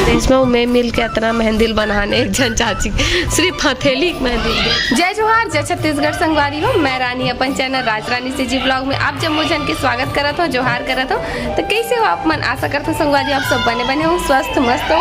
रेशमा में मिल के इतना मेहंदी बनाने एक जन चाची सिर्फ हथेली मेहंदी। जय जोहार, जय छत्तीसगढ़ संगवारी हो। मैं रानी अपन चैनल राज रानी से जी ब्लॉग में आप जम्मू जन के स्वागत करत हो, जोहार करत हो। तो कैसे हो आप मन? आशा करते हो संगवारी आप सब बने हो, स्वस्थ मस्त हो।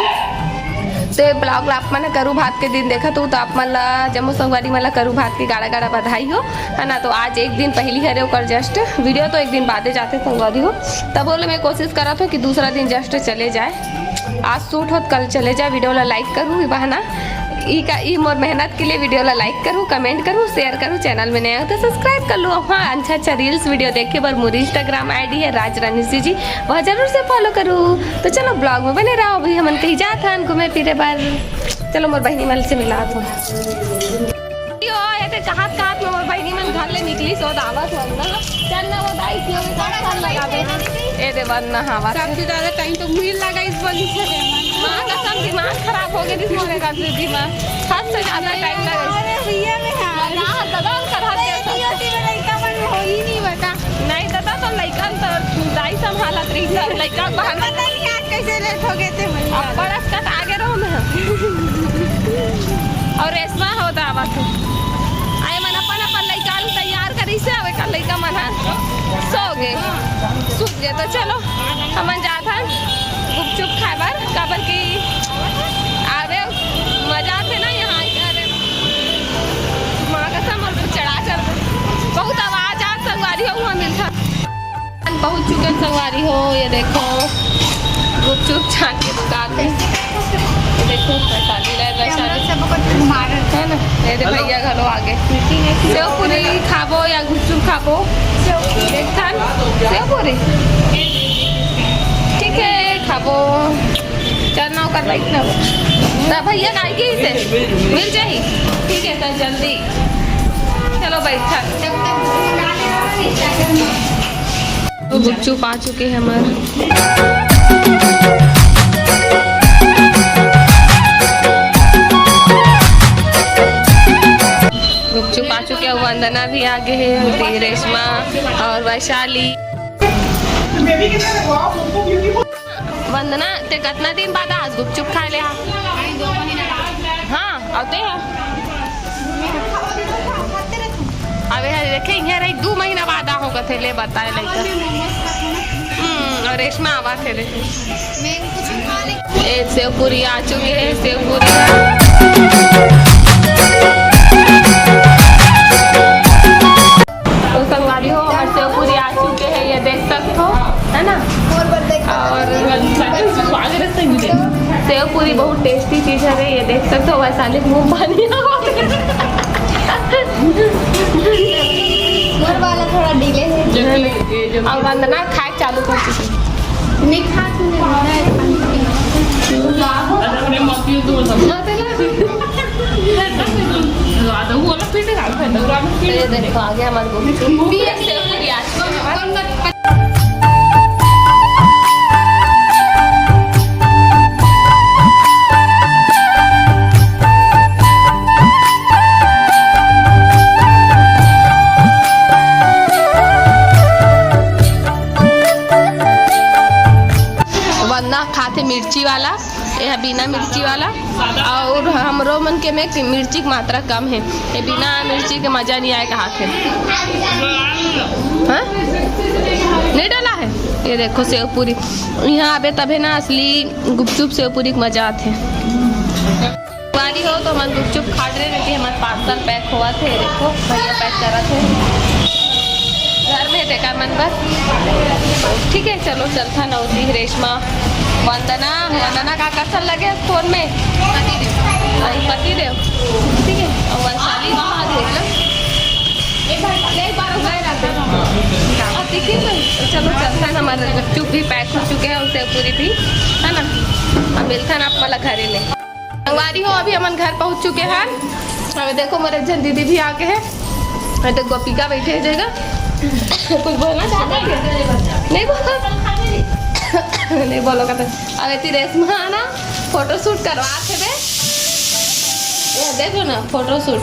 तो ब्लॉग आप मन करू भात के दिन देखा तो आप मन ला जम्मू संगवारी मन ला करू भात की गाड़ा गाड़ा बधाई हो, है ना। तो आज एक दिन पहली हरे ओकर जस्ट वीडियो तो एक दिन बादे जाते संगवारी हो, तब बोले मैं कोशिश करा था कि दूसरा दिन जस्ट चले जाए। आज शूट हो कल चले जाए। वीडियो ला लाइक करूँ बहाना ई मोर मेहनत के लिए। वीडियो ला लाइक करूँ, कमेंट करूँ, शेयर करूँ। चैनल में नया हो तो सब्सक्राइब कर लो। हाँ, अच्छा रील्स वीडियो देखे बर मोरी इंस्टाग्राम आईडी है राज रानी जी, वह जरूर से फॉलो करूँ। तो चलो ब्लॉग में बने रहो। अभी हम कहीं जाते हैं घूमे फिरे बार। चलो मोर बहनी मन से मिला दो। कहाँ में मोर बहनी मन घर ले निकली सो दावत वरना चलना वो दाई क्यों कान लगा दे ए दे वरना हवा सबसे ज्यादा टाइम तो मुझे लगा इस वाली से मां का सब दिमाग खराब हो गया इस मोरे का दिमाग हद से ज्यादा टाइम लगा। अरे भैया में हां दादा कर हाथ छोटी में लड़का मन हो ही नहीं बता नहीं दादा तो लड़का तो दाई संभालत रही सब लड़का बहाना नहीं आज कैसे लेट हो गए थे अब बरस का आगे रहो मैं और रेशमा हो दावत आए मन अपन लड़का तैयार करी से आवे का लड़का मन सो गए सूख गए। तो चलो हमन जात हन गुपचुप खाए बर काबर की आवे मजा थे ना यहाँ। अरे माँ का समर चढ़ा चढ़ बहुत आवाज आज संगवारी हो वहाँ मिलता पहुँच चुके संगवारी हो। ये देखो गुपचुप चाट की दुकान में देखो वैशाली है ना। ये भैया घलो आगे सेव पूरी खाबो या गुपचुप खाबो देखथन सेव पूरी ठीक है खाबो चलना कर लाइक ना भैया गाय की से मिल जाही ठीक है तो जल्दी चलो बैठा। तो गुपचुप आ चुके हैं हमारे। गुपचुप आ चुके हैं। वंदना भी आगे है, रेशमा और वैशाली। वंदना ते कितना दिन बाद आज गुपचुप खा ले? हाँ आते हैं अबे देखे यहाँ रही 2 महीना बाद होगा थे ले बताए लड़का और रेशमा आवा थे रे। सेव पूरी आ चुकी है, सेव पूरी संगवारी हो और सेव पूरी आ चुके हैं। ये देख सकते हो है ना। और सेव पूरी बहुत टेस्टी चीज है। ये देख सकते हो वैशाली मुँह पानी वाला थोड़ा डिले है और वंदना खाए चालू कर चुकी नहीं खा ये देखो आ गया हमारे वरना खाते मिर्ची वाला यह बिना मिर्ची वाला और हमरो मन के में मिर्ची की मात्रा कम है। ये बिना मिर्ची के मजा नहीं आएगा हाथ में। हाँ नहीं डाला है। ये देखो सेव पूरी यहाँ आवे तभी ना असली गुपचुप सेव पूरी की मजा आते वाली हो। तो हम गुपचुप खा रहे रहती हमारे पार्सल पैक हुआ थे। देखो भैया पैक करा थे घर में देखा मन बस ठीक है। चलो चलता नौसी रेशमा वंदना का कसर लगे फोन में पति देव ठीक है और वंशाली चलो चलता है। हमारे गुपचुप भी पैक हो चुके हैं और सेव पूरी भी है ना। अब मिलता है आप वाला घरे में संगवारी हो। अभी हम घर पहुंच चुके हैं। अभी देखो मेरे जन दीदी भी आके है तो गोपिका बैठे जगह कुछ बोलना चाहता है नहीं बोलो नहीं बोलो कहते अरे ती रेशमा ना फोटो शूट करवा थे बे। ये देखो ना फोटो शूट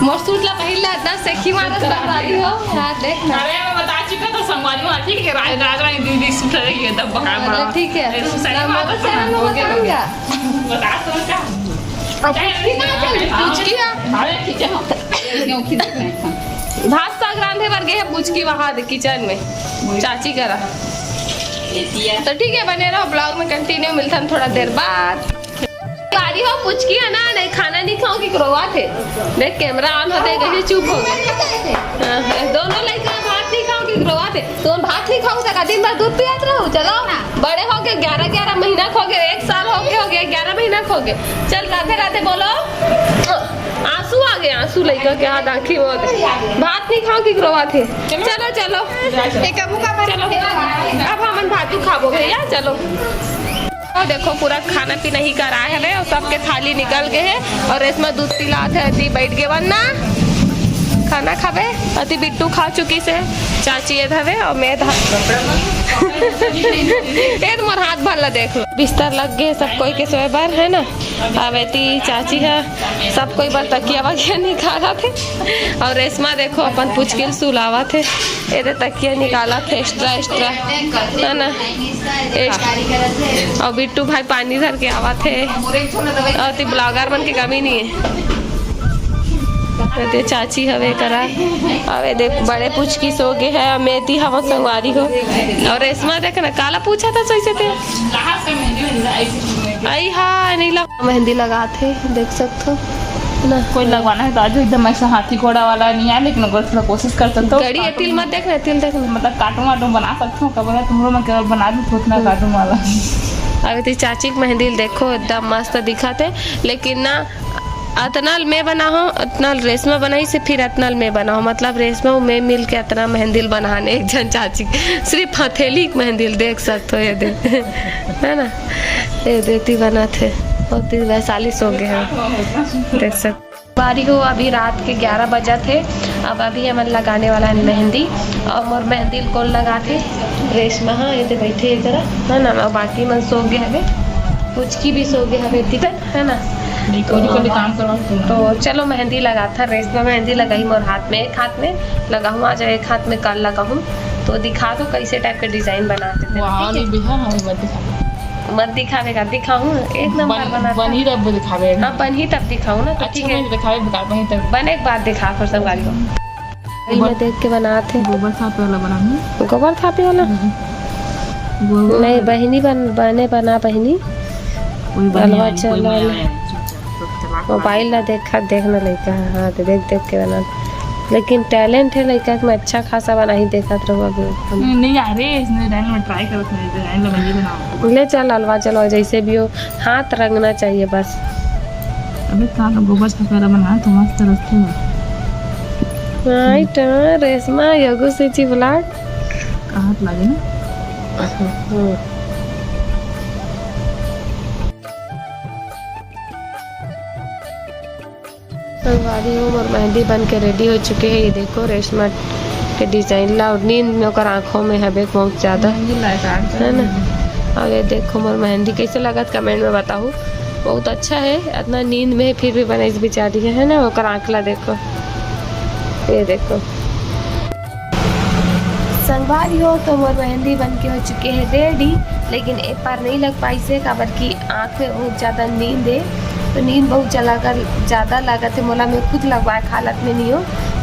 मोर सूट ला पहिला इतना सेखी मारत संगवारी हो। हां देख ना, अरे मैं बता चुका था संगवारी में ठीक है, राजरानी दीदी सूट रही है तब बका मतलब ठीक है। बता तो क्या पूछकी अरे किचन भात साग रांधे बर गए है पूछकी वहाँ किचन में चाची करा। तो ठीक है, बने रहो ब्लॉग में, कंटिन्यू मिलता हम थोड़ा देर बाद। गाड़ी हो पूछकी है ना, नहीं खाना नहीं खाओ कि करवा थे। देख कैमरा ऑन होते कहीं चुप हो गए दोनों लड़के। भात नहीं खाओ कि करवा थे, तो भात नहीं खाओ तो दिन भर दूध पियात रहो। चलो बड़े हो गए, 11 महीना खो गए, 1 साल हो गया 11 महीना खो गए। चल राधे राधे बोलो। आंसू आ गए, आंसू लेकर के हाथ आंखी में भात नहीं खाओ कि करवा थे। चलो चलो चलो अब हम भातू खाबो भैया। चलो देखो पूरा खाना पीना ही करा है और सबके थाली निकल गए है और इसमें दूध पिलात है। अति बैठ गए वरना खाना खावे। अति बिट्टू खा चुकी से, चाची ये धवे और मैं मोर हाथ भर देख लो। बिस्तर लग गए सब कोई के सोए बर है ना। अब एती चाची है सब कोई बर तकिया वकिया निकाला थे और रेशमा देखो अपन पुचकिल सुलावा थे। ये तकिया निकाला थे एक्स्ट्रा है ना। और बिट्टू भाई पानी धर के आवा थे और ब्लॉगर बन के कमी नहीं है। चाची हवे करा अवे देख बड़े पुचकी सो गए है। मेथी हवा संगवारी हो और रेशमा देख ना काला पूछा था सही से थे आई हाँ नहीं लगा मेहंदी लगा थे देख सकते हो ना। कोई लगवाना है तो आज एकदम ऐसा हाथी घोड़ा वाला नहीं है, लेकिन अगर थोड़ा कोशिश कर सकते हो। गड़ी तिल मत देखना, तिल देखना मतलब कार्टून बना सकते हो। कब तुम लोग मैं केवल बना दूँ उतना कार्टून वाला। अभी चाची की मेहंदी देखो एकदम मस्त दिखा थे, लेकिन ना अतनल में बना हो अतनल रेशमा बनाई से फिर अतनल में बना हो। मतलब रेशमा में मिल के अतना मेहंदी बनाने एक जन चाची सिर्फ हथेली की मेहंदी देख सकते हो। ये देख है ना, ये देती बना थे बहुत ही वैशाली सो गए हैं देख सकते। बारी हो अभी रात के 11 बजा थे। अब अभी हम लगाने वाला है मेहंदी और मोर मेहंदी कौन लगा थे रेशमा। हाँ ये बैठे जरा है ना, और बाकी मन सो गए हवे, पुचकी भी सो गए हवे है ना। काम करो तो चलो मेहंदी लगा था। रेशमा मेहंदी लगाई मोर हाथ में, एक हाथ में लगाऊँ आज एक हाथ में कल लगाऊँ। तो दिखा दो कैसे टाइप के डिजाइन बनाते थे। मत दिखावेगा, दिखाऊँ एक नंबर बना बन ही तब दिखावे। हाँ बन ही तब दिखाऊँ ना। तो ठीक है दिखावे बन तब बन एक बार दिखा फिर सब गाड़ी को मैं देख के बना थे। गोबर थापे वाला बना, गोबर थापे वाला नहीं बहनी बने बना बहनी बलवा चला मोबाइल ला देखना लड़का। हाँ तो देख के बना, लेकिन टैलेंट है लड़का में अच्छा खासा बना ही देखा रहो। अभी नहीं यार इसने डिजाइन में ट्राई करत नहीं, डिजाइन ला बंदी बनाओ ले चल अलवा चलो जैसे भी हो, हाथ रंगना चाहिए बस। अबे कहां गोबर सफेदा बना तो मस्त रखते हो। राइट रेशमा योगो से जी ब्लॉग कहां लगे ना। संगवारी हूँ और मेहंदी बन के रेडी हो चुके हैं। ये देखो रेशमा के डिजाइन ला और नींद में और आँखों में है बहुत ज़्यादा है ना। और ये देखो मोर मेहंदी कैसे लगा कमेंट में बताओ। बहुत अच्छा है, इतना नींद में फिर भी बनाई बेचारी है ना। और आँख ला देखो, ये देखो संगवारी हो तो मोर मेहंदी बन के हो चुके हैं रेडी। लेकिन एक बार नहीं लग पाई से काबर की आँख में बहुत ज़्यादा नींद है, तो नींद बहुत ज़्यादा लगा थे। मोला मैं खुद लगवाए हालत में नहीं हो,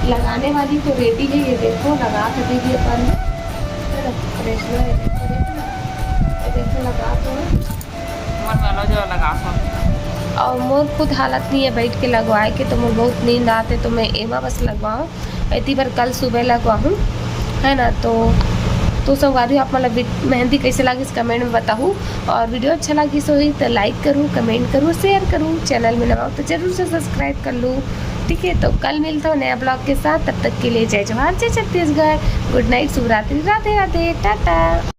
लगाने वाली तो रेडी है। ये देखो लगा के देखिए पर देखो लगा और मोर खुद हालत नहीं है बैठ के लगवाए के, तो मोर बहुत नींद आते तो मैं एमा बस लगवाऊँ। इतनी बार कल सुबह लगवाऊँ है ना। तो संगवारी आप मतलब मेहंदी कैसे लगी इस कमेंट में बताऊँ। और वीडियो अच्छा लगी सो ही तो लाइक करूँ, कमेंट करूँ, शेयर करूँ। चैनल में नवा हो तो जरूर से सब्सक्राइब कर लूँ। ठीक है, तो कल मिलता हूँ नया ब्लॉग के साथ। तब तक के लिए जय जोहार, जय छत्तीसगढ़, गुड नाइट, शुभ रात्रि, राधे राधे, टाटा।